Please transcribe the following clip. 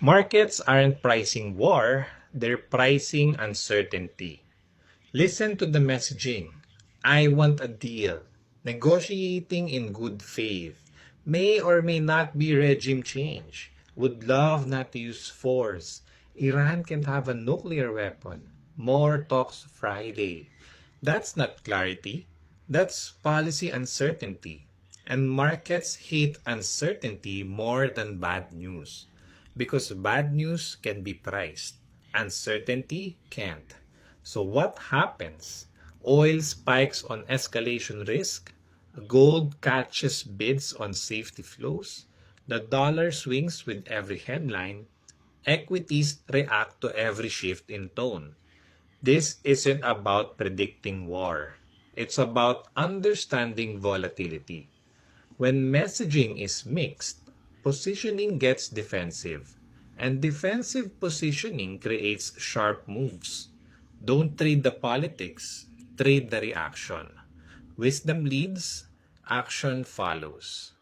Markets aren't pricing war, they're pricing uncertainty. Listen to the messaging. I want a deal. Negotiating in good faith. May or may not be regime change. Would love not to use force. Iran can have a nuclear weapon. More talks Friday. That's not clarity. That's policy uncertainty. And markets hate uncertainty more than bad news. Because bad news can be priced. Uncertainty can't. So what happens? Oil spikes on escalation risk. Gold catches bids on safety flows. The dollar swings with every headline. Equities react to every shift in tone. This isn't about predicting war. It's about understanding volatility. When messaging is mixed, positioning gets defensive, and defensive positioning creates sharp moves. Don't trade the politics, trade the reaction. Wisdom leads, action follows.